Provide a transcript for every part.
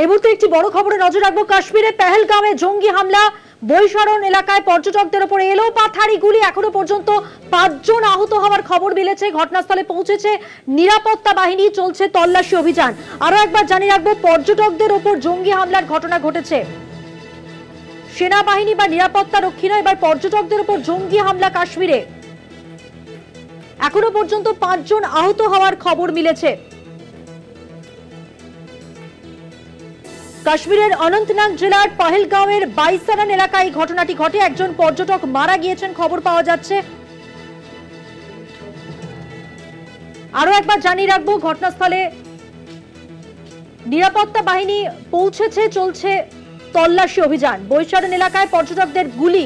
এই মুহূর্তে একটি বড় খবরে নজর রাখবো। কাশ্মীরে পেহেলগামে জঙ্গি হামলা, বৈশারণ এলাকায় পর্যটকদের উপর এলো পাথারি গুলি। এখনো পর্যন্ত 5 জন আহত হওয়ার খবর মিলেছে। ঘটনাস্থলে পৌঁছেছে নিরাপত্তা বাহিনী, চলছে তল্লাশি অভিযান। আরো একবার জানিয়ে রাখবো, পর্যটকদের উপর জঙ্গি হামলার ঘটনা ঘটেছে। সেনাবাহিনী বা নিরাপত্তা রক্ষী নয়, এবার পর্যটকদের উপর জঙ্গি হামলা কাশ্মীরে। এখনো পর্যন্ত 5 জন আহত হওয়ার খবর মিলেছে। কাশ্মীরের অনন্তনাগ জেলার পহেলগাঁওয়ের বাইসারান এলাকায় ঘটনাটি ঘটে। একজন পর্যটক মারা গিয়েছেন খবর পাওয়া যাচ্ছে। আরো একবার জানিয়ে রাখবো, ঘটনাস্থলে নিরাপত্তা বাহিনী পৌঁছেছে, চলছে তল্লাশি অভিযান। বৈশারণ এলাকায় পর্যটকদের গুলি।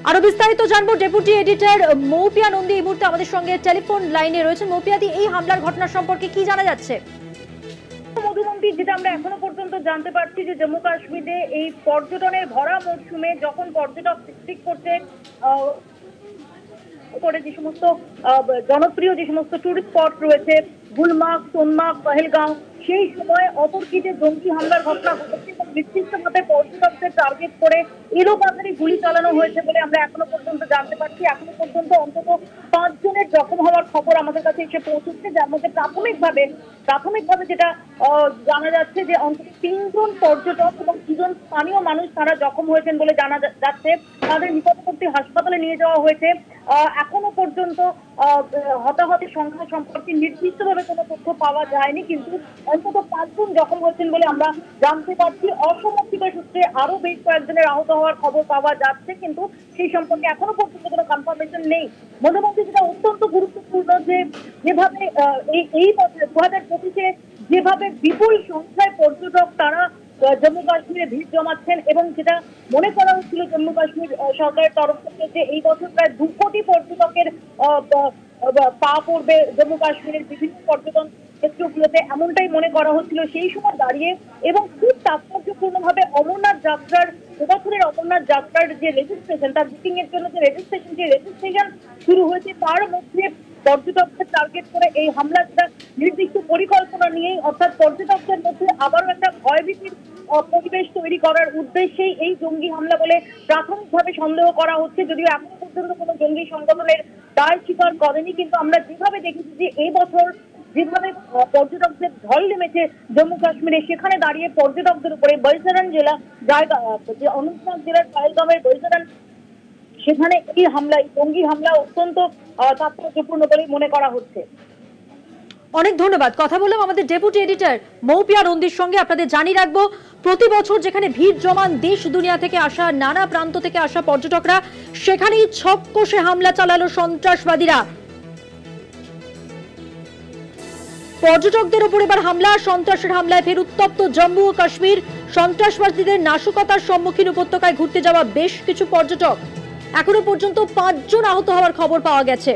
আরো বিস্তারিত জানবো, ডেপুটি এডিটর মৌপিয়া নন্দী এই মুহূর্তে আমাদের সঙ্গে টেলিফোন লাইনে রয়েছেন। মৌপিয়াদি, এই হামলার ঘটনা সম্পর্কে কি জানা যাচ্ছে? মধুমন্তী, যেটা আমরা এখনো পর্যন্ত জানতে পারছি যে জম্মু কাশ্মীরে এই পর্যটনের ভরা মরশুমে যখন পর্যটক ভিত্তিক করছে করে যে সমস্ত জনপ্রিয় যে সমস্ত টুরিস্ট স্পট রয়েছে, গুলমার্গ, সোনমার্গ, পহেলগাঁও, সেই সময় অতর্কিতে জঙ্গি হামলার ঘটনা ঘটেছে এবং নির্দিষ্টভাবে পর্যটকদের টার্গেট করে এলোপাথারি গুলি চালানো হয়েছে বলে আমরা এখনো পর্যন্ত জানতে পারছি। এখনো পর্যন্ত অন্তত 5 জনের জখম হওয়ার খবর আমাদের কাছে এসে পৌঁছেছে, যার মধ্যে প্রাথমিকভাবে যেটা জানা যাচ্ছে যে অন্তত 3 জন পর্যটক এবং 2 জন স্থানীয় মানুষ তারা জখম হয়েছেন বলে জানা যাচ্ছে। তাদের নিকটবর্তী হাসপাতালে নিয়ে যাওয়া হয়েছে। এখনো পর্যন্ত হতাহতের সংখ্যা সম্পর্কে নির্দিষ্টভাবে কোনো তথ্য পাওয়া যায়নি, কিন্তু অন্তত 5 জন জখম হয়েছেন বলে আমরা জানতে পারছি। অসমর্থিত সূত্রে আরো বেশ কয়েকজনের আহত হওয়ার খবর পাওয়া যাচ্ছে, কিন্তু সেই সম্পর্কে এখনো পর্যন্ত কোনো কনফার্মেশন নেই। মধ্যমন্ত্রী, যেটা অত্যন্ত গুরুত্বপূর্ণ যে যেভাবে এই বছর 2025-এ যেভাবে বিপুল সংখ্যায় পর্যটক তারা জম্মু কাশ্মীরে ভিড় জমাচ্ছেন এবং যেটা মনে করা হচ্ছিল জম্মু কাশ্মীর সরকারের তরফ থেকে যে এই বছর প্রায় 2 কোটি পর্যটকের পা পড়বে জম্মু কাশ্মীরের বিভিন্ন পর্যটন ক্ষেত্রগুলোতে, এমনটাই মনে করা হচ্ছিল সেই সময় দাঁড়িয়ে। এবং খুব তাৎপর্যপূর্ণভাবে অমরনাথ যাত্রার এবছরের অমরনাথ যাত্রার যে রেজিস্ট্রেশন, তার বুকিং এর জন্য যে রেজিস্ট্রেশন শুরু হয়েছে, তার মধ্যে পর্যটকদের টার্গেট করে এই হামলা, যেটা নির্দিষ্ট পরিকল্পনা নিয়েই, অর্থাৎ পর্যটকদের মধ্যে আবারও একটা ভয়ভীতির পরিবেশ তৈরি করার উদ্দেশ্যেই এই জঙ্গি হামলা বলে প্রাথমিকভাবে সন্দেহ করা হচ্ছে। যদিও এখনো পর্যন্ত কোনো জঙ্গি সংগঠনের দায় স্বীকার করেনি, কিন্তু আমরা যেভাবে দেখেছি যে এই বছর যেভাবে পর্যটকদের ঢল নেমেছে জম্মু কাশ্মীরে, সেখানে দাঁড়িয়ে পর্যটকদের উপরে বৈশারণ জেলা জায়গা, যে অনন্তনাগ জেলার পহেলগাঁওয়ের বৈশারণ, সেখানে এই হামলা, এই জঙ্গি হামলা অত্যন্ত তাৎপর্যপূর্ণ বলে মনে করা হচ্ছে। অনেক ধন্যবাদ। কথা বললাম আমাদের ডেপুটি এডিটর মৌপিয়া নন্দীর সঙ্গে। আপনাদের জানিয়ে রাখবো, প্রতি বছর যেখানে ভিড় জমান দেশ দুনিয়া থেকে আসা, নানা প্রান্ত থেকে আসা পর্যটকরা, সেখানেই ছককষে হামলা চালালো সন্ত্রাসবাদীরা। পর্যটকদের উপর এবার হামলা, সন্ত্রাসের হামলায় ফের উত্তপ্ত জম্মু ও কাশ্মীর। সন্ত্রাসবাদীদের নাশকতার সম্মুখীন উপত্যকায় ঘুরতে যাওয়া বেশ কিছু পর্যটক। এখনো পর্যন্ত 5 জন আহত হওয়ার খবর পাওয়া গেছে।